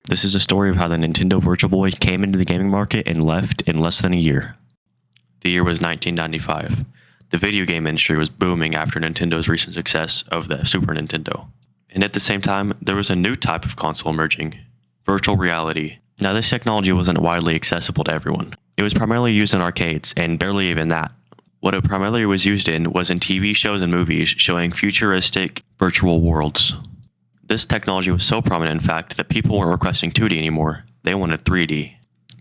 This is a story of how the Nintendo Virtual Boy came into the gaming market and left in less than a year. The year was 1995. The video game industry was booming after Nintendo's recent success of the Super Nintendo. And at the same time, there was a new type of console emerging, virtual reality. Now, this technology wasn't widely accessible to everyone. It was primarily used in arcades, and barely even that. What it primarily was used in was in TV shows and movies showing futuristic virtual worlds. This technology was so prominent, in fact, that people weren't requesting 2D anymore. They wanted 3D.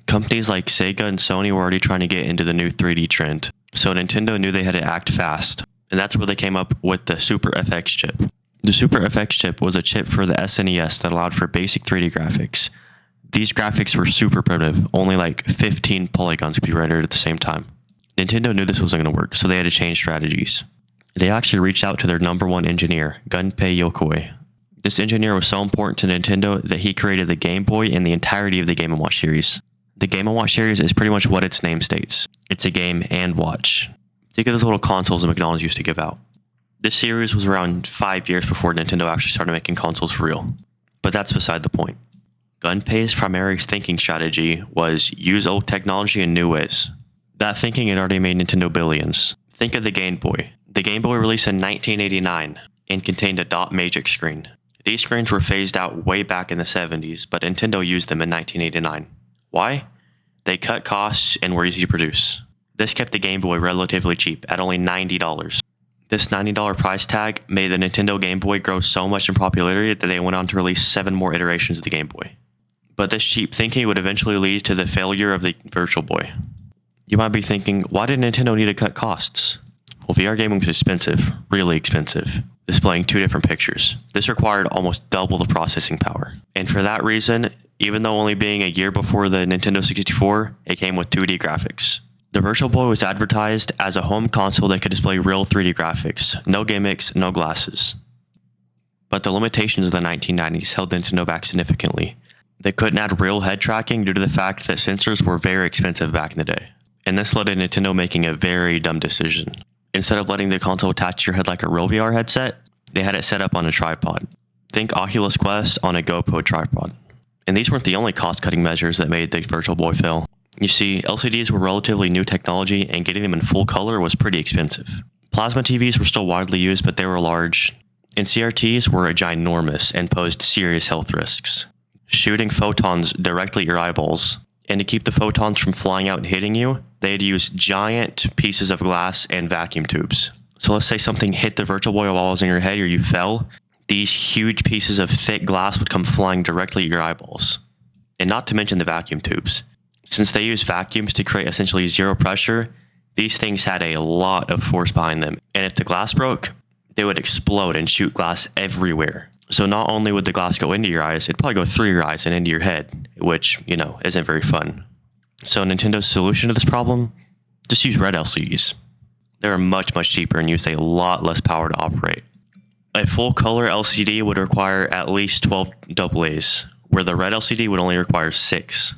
Companies like Sega and Sony were already trying to get into the new 3D trend, so Nintendo knew they had to act fast, and that's where they came up with the Super FX chip. The Super FX chip was a chip for the SNES that allowed for basic 3D graphics. These graphics were super primitive, only like 15 polygons could be rendered at the same time. Nintendo knew this wasn't going to work, so they had to change strategies. They actually reached out to their number one engineer, Gunpei Yokoi. This engineer was so important to Nintendo that he created the Game Boy and the entirety of the Game & Watch series. The Game & Watch series is pretty much what its name states. It's a game and watch. Think of those little consoles that McDonald's used to give out. This series was around 5 years before Nintendo actually started making consoles for real. But that's beside the point. Gunpei's primary thinking strategy was use old technology in new ways. That thinking had already made Nintendo billions. Think of the Game Boy. The Game Boy released in 1989 and contained a dot matrix screen. These screens were phased out way back in the 70s, but Nintendo used them in 1989. Why? They cut costs and were easy to produce. This kept the Game Boy relatively cheap at only $90. This $90 price tag made the Nintendo Game Boy grow so much in popularity that they went on to release 7 more iterations of the Game Boy. But this cheap thinking would eventually lead to the failure of the Virtual Boy. You might be thinking, why did Nintendo need to cut costs? Well, VR gaming was expensive, really expensive, displaying 2 different pictures. This required almost double the processing power. And for that reason, even though only being a year before the Nintendo 64, it came with 2D graphics. The Virtual Boy was advertised as a home console that could display real 3D graphics, no gimmicks, no glasses. But the limitations of the 1990s held Nintendo back significantly. They couldn't add real head tracking due to the fact that sensors were very expensive back in the day. And this led to Nintendo making a very dumb decision. Instead of letting the console attach to your head like a real VR headset, they had it set up on a tripod. Think Oculus Quest on a GoPro tripod. And these weren't the only cost-cutting measures that made the Virtual Boy fail. You see, LCDs were relatively new technology, and getting them in full color was pretty expensive. Plasma TVs were still widely used, but they were large. And CRTs were ginormous and posed serious health risks, shooting photons directly at your eyeballs. And to keep the photons from flying out and hitting you, they had used giant pieces of glass and vacuum tubes. So let's say something hit the Virtual Boy while it was in your head or you fell. These huge pieces of thick glass would come flying directly at your eyeballs. And not to mention the vacuum tubes. Since they use vacuums to create essentially zero pressure, these things had a lot of force behind them. And if the glass broke, they would explode and shoot glass everywhere. So not only would the glass go into your eyes, it'd probably go through your eyes and into your head, which, isn't very fun. So Nintendo's solution to this problem? Just use red LCDs. They're much, much cheaper and use a lot less power to operate. A full color LCD would require at least 12 AA's, where the red LCD would only require 6.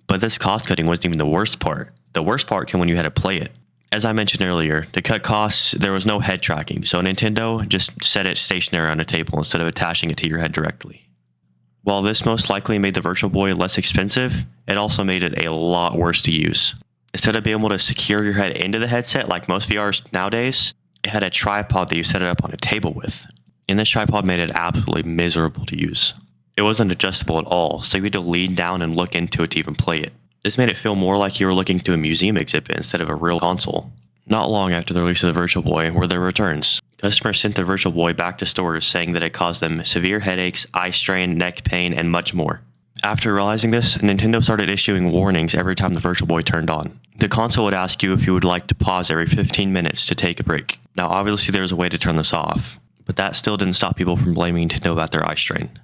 But this cost cutting wasn't even the worst part. The worst part came when you had to play it. As I mentioned earlier, to cut costs, there was no head tracking, so Nintendo just set it stationary on a table instead of attaching it to your head directly. While this most likely made the Virtual Boy less expensive, it also made it a lot worse to use. Instead of being able to secure your head into the headset like most VRs nowadays, it had a tripod that you set it up on a table with. And this tripod made it absolutely miserable to use. It wasn't adjustable at all, so you had to lean down and look into it to even play it. This made it feel more like you were looking to a museum exhibit instead of a real console. Not long after the release of the Virtual Boy were there returns. Customers sent the Virtual Boy back to stores saying that it caused them severe headaches, eye strain, neck pain, and much more. After realizing this, Nintendo started issuing warnings every time the Virtual Boy turned on. The console would ask you if you would like to pause every 15 minutes to take a break. Now obviously there's a way to turn this off, but that still didn't stop people from blaming Nintendo about their eye strain.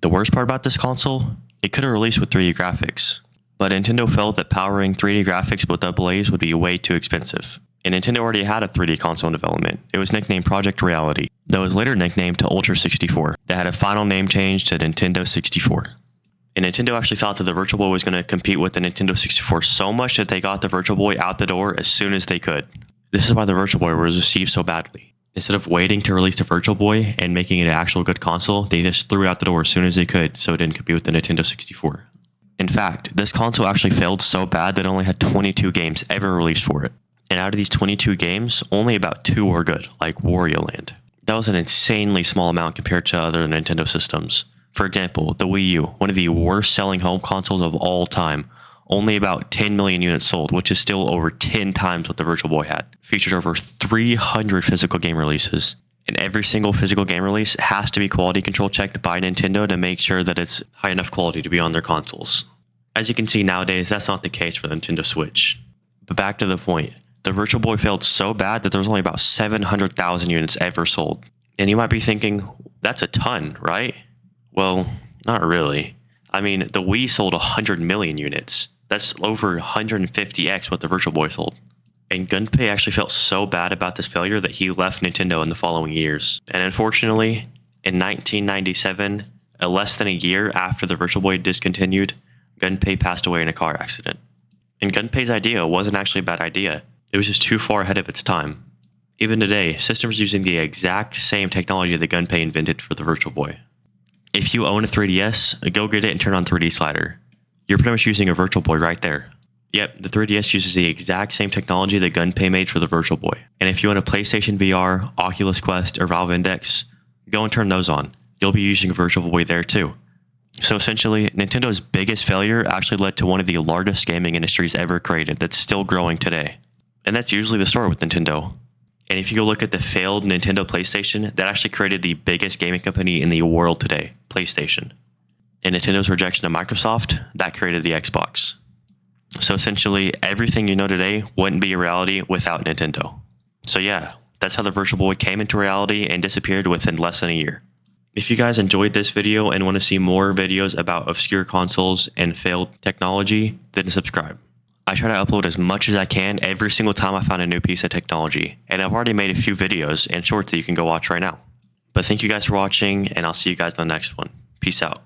The worst part about this console? It could have released with 3D graphics. But Nintendo felt that powering 3D graphics with AA's would be way too expensive. And Nintendo already had a 3D console in development. It was nicknamed Project Reality, that was later nicknamed to Ultra 64, that had a final name change to Nintendo 64. And Nintendo actually thought that the Virtual Boy was going to compete with the Nintendo 64 so much that they got the Virtual Boy out the door as soon as they could. This is why the Virtual Boy was received so badly. Instead of waiting to release the Virtual Boy and making it an actual good console, they just threw it out the door as soon as they could so it didn't compete with the Nintendo 64. In fact, this console actually failed so bad that it only had 22 games ever released for it. And out of these 22 games, only about 2 were good, like Wario Land. That was an insanely small amount compared to other Nintendo systems. For example, the Wii U, one of the worst selling home consoles of all time, only about 10 million units sold, which is still over 10 times what the Virtual Boy had. Featured over 300 physical game releases. And every single physical game release has to be quality control checked by Nintendo to make sure that it's high enough quality to be on their consoles. As you can see nowadays, that's not the case for the Nintendo Switch. But back to the point, the Virtual Boy failed so bad that there was only about 700,000 units ever sold. And you might be thinking, that's a ton, right? Well, not really. I mean, the Wii sold 100 million units. That's over 150x what the Virtual Boy sold. And Gunpei actually felt so bad about this failure that he left Nintendo in the following years. And unfortunately, in 1997, less than a year after the Virtual Boy discontinued, Gunpei passed away in a car accident. And Gunpei's idea wasn't actually a bad idea. It was just too far ahead of its time. Even today, systems using the exact same technology that Gunpei invented for the Virtual Boy. If you own a 3DS, go get it and turn on 3D Slider. You're pretty much using a Virtual Boy right there. Yep, the 3DS uses the exact same technology that Gunpei made for the Virtual Boy. And if you own a PlayStation VR, Oculus Quest, or Valve Index, go and turn those on. You'll be using a Virtual Boy there too. So essentially, Nintendo's biggest failure actually led to one of the largest gaming industries ever created that's still growing today. And that's usually the story with Nintendo. And if you go look at the failed Nintendo PlayStation, that actually created the biggest gaming company in the world today, PlayStation. And Nintendo's rejection of Microsoft, that created the Xbox. So essentially, everything you know today wouldn't be a reality without Nintendo. So yeah, that's how the Virtual Boy came into reality and disappeared within less than a year. If you guys enjoyed this video and want to see more videos about obscure consoles and failed technology, then subscribe. I try to upload as much as I can every single time I find a new piece of technology, and I've already made a few videos and shorts that you can go watch right now. But thank you guys for watching, and I'll see you guys in the next one. Peace out.